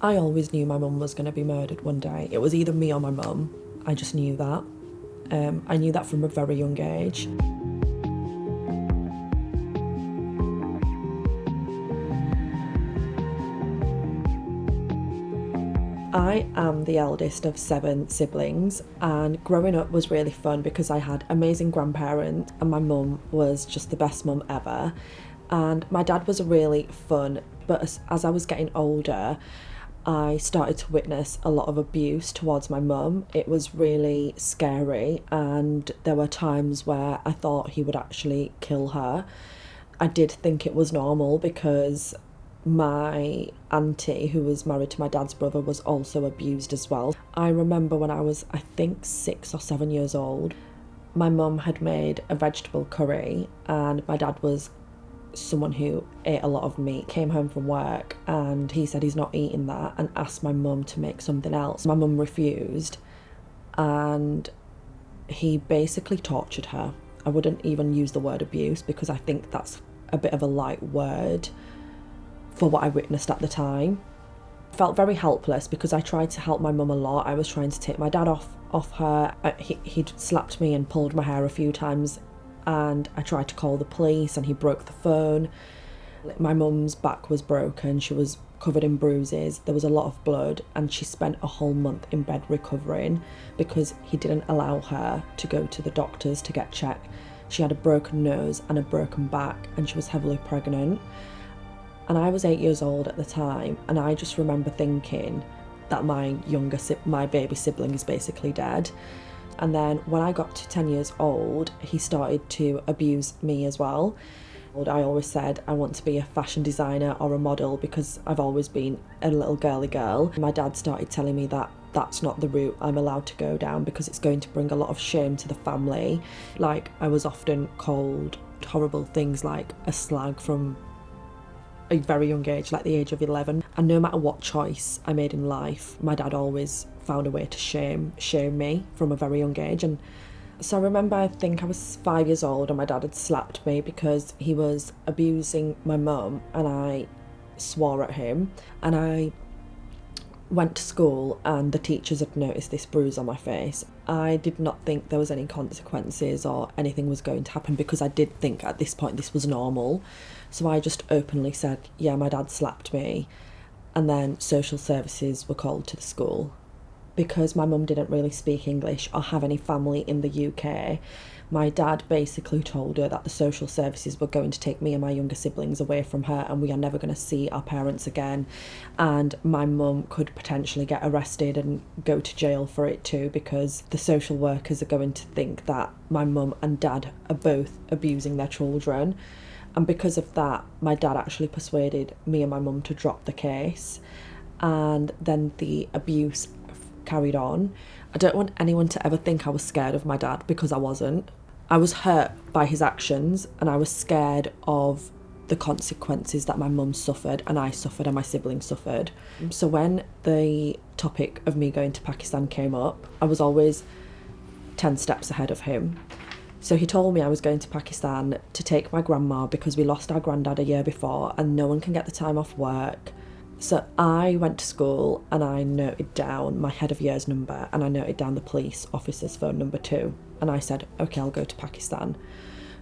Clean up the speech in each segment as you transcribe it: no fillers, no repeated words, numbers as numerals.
I always knew my mum was going to be murdered one day. It was either me or my mum. I just knew that. I knew that from a very young age. I am the eldest of 7 siblings, and growing up was really fun because I had amazing grandparents and my mum was just the best mum ever. And my dad was really fun, but as I was getting older, I started to witness a lot of abuse towards my mum. It was really scary, and there were times where I thought he would actually kill her. I did think it was normal because my auntie, who was married to my dad's brother, was also abused as well. I remember when I was, I think, 6 or 7 years old, my mum had made a vegetable curry, and my dad was someone who ate a lot of meat, came home from work, and he said he's not eating that and asked my mum to make something else. My mum refused, and he basically tortured her. I wouldn't even use the word abuse because I think that's a bit of a light word for what I witnessed at the time. I felt very helpless because I tried to help my mum a lot. I was trying to take my dad off her. He'd slapped me and pulled my hair a few times, and I tried to call the police and he broke the phone. My mum's back was broken. She was covered in bruises. There was a lot of blood, and she spent a whole month in bed recovering because he didn't allow her to go to the doctors to get checked. She had a broken nose and a broken back, and she was heavily pregnant. And I was 8 years old at the time, and I just remember thinking that my baby sibling is basically dead. And then when I got to 10 years old, he started to abuse me as well. I always said I want to be a fashion designer or a model because I've always been a little girly girl. My dad started telling me that that's not the route I'm allowed to go down because it's going to bring a lot of shame to the family. Like, I was often called horrible things like a slag from a very young age, like the age of 11. And no matter what choice I made in life, my dad always found a way to shame me from a very young age. And so I remember, I think I was 5 years old, and my dad had slapped me because he was abusing my mum, and I swore at him. And I went to school, and the teachers had noticed this bruise on my face. I did not think there was any consequences or anything was going to happen because I did think at this point this was normal. So I just openly said, yeah, my dad slapped me. And then social services were called to the school. Because my mum didn't really speak English or have any family in the UK, my dad basically told her that the social services were going to take me and my younger siblings away from her, and we are never going to see our parents again. And my mum could potentially get arrested and go to jail for it too, because the social workers are going to think that my mum and dad are both abusing their children. And because of that, my dad actually persuaded me and my mum to drop the case. And then the abuse carried on. I don't want anyone to ever think I was scared of my dad, because I wasn't. I was hurt by his actions, and I was scared of the consequences that my mum suffered, and I suffered, and my siblings suffered. So when the topic of me going to Pakistan came up, I was always 10 steps ahead of him. So he told me I was going to Pakistan to take my grandma because we lost our granddad a year before and no one can get the time off work. So I went to school and I noted down my head of year's number, and I noted down the police officer's phone number too. And I said, okay, I'll go to Pakistan.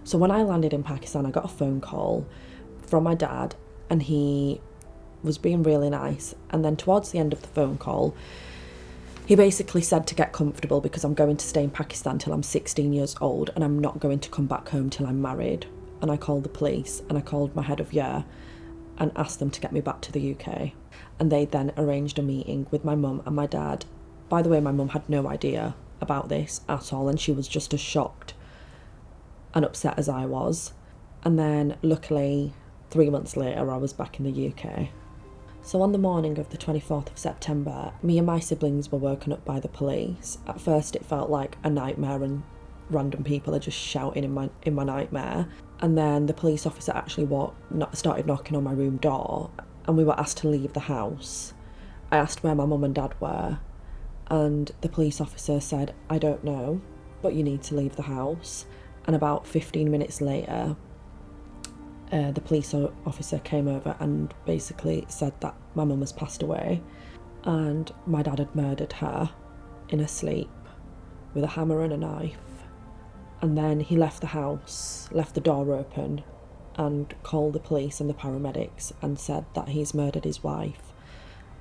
So when I landed in Pakistan, I got a phone call from my dad, and he was being really nice. And then towards the end of the phone call, he basically said to get comfortable because I'm going to stay in Pakistan till I'm 16 years old and I'm not going to come back home till I'm married. And I called the police, and I called my head of year and asked them to get me back to the UK. And they then arranged a meeting with my mum and my dad. By the way, my mum had no idea about this at all, and she was just as shocked and upset as I was. And then luckily 3 months later I was back in the UK. So on the morning of the 24th of September, me and my siblings were woken up by the police. At first it felt like a nightmare and random people are just shouting in my nightmare. And then the police officer actually started knocking on my room door, and we were asked to leave the house. I asked where my mum and dad were, and the police officer said, I don't know, but you need to leave the house. And about 15 minutes later, the police officer came over and basically said that my mum has passed away, and my dad had murdered her in her sleep with a hammer and a knife. And then he left the house, left the door open, and called the police and the paramedics and said that he's murdered his wife,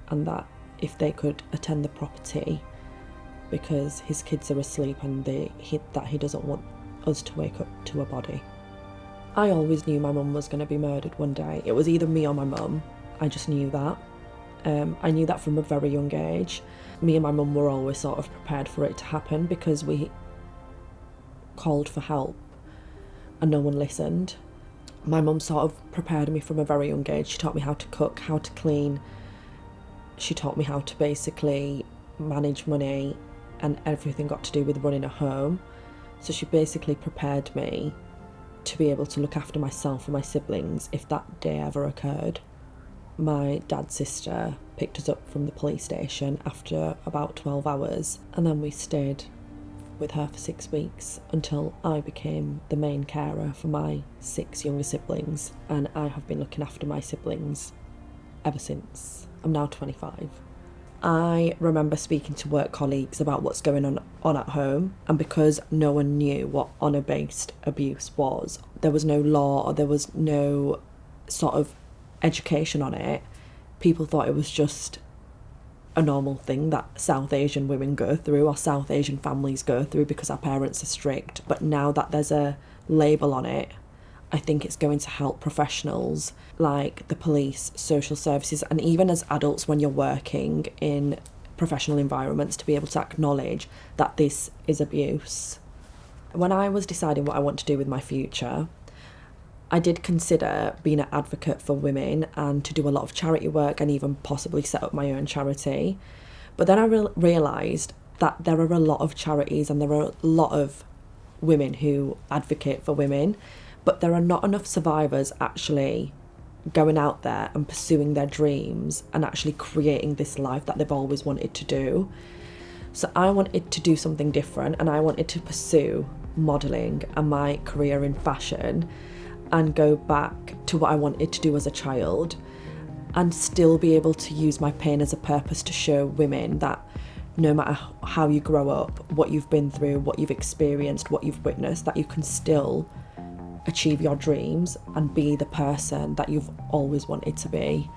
and that if they could attend the property because his kids are asleep and that he doesn't want us to wake up to a body. I always knew my mum was going to be murdered one day. It was either me or my mum. I just knew that. I knew that from a very young age. Me and my mum were always sort of prepared for it to happen because we called for help and no one listened. My mum sort of prepared me from a very young age. She taught me how to cook, how to clean. She taught me how to basically manage money, and everything got to do with running a home. So she basically prepared me to be able to look after myself and my siblings if that day ever occurred. My dad's sister picked us up from the police station after about 12 hours, and then we stayed with her for 6 weeks until I became the main carer for my 6 younger siblings, and I have been looking after my siblings ever since. I'm now 25. I remember speaking to work colleagues about what's going on at home, and because no one knew what honour-based abuse was, there was no law or there was no sort of education on it. People thought it was just a normal thing that South Asian women go through or South Asian families go through because our parents are strict. But now that there's a label on it, I think it's going to help professionals like the police, social services, and even as adults when you're working in professional environments to be able to acknowledge that this is abuse. When I was deciding what I want to do with my future, I did consider being an advocate for women and to do a lot of charity work and even possibly set up my own charity. But then I realised that there are a lot of charities and there are a lot of women who advocate for women, but there are not enough survivors actually going out there and pursuing their dreams and actually creating this life that they've always wanted to do. So I wanted to do something different, and I wanted to pursue modelling and my career in fashion and go back to what I wanted to do as a child and still be able to use my pain as a purpose to show women that no matter how you grow up, what you've been through, what you've experienced, what you've witnessed, that you can still achieve your dreams and be the person that you've always wanted to be.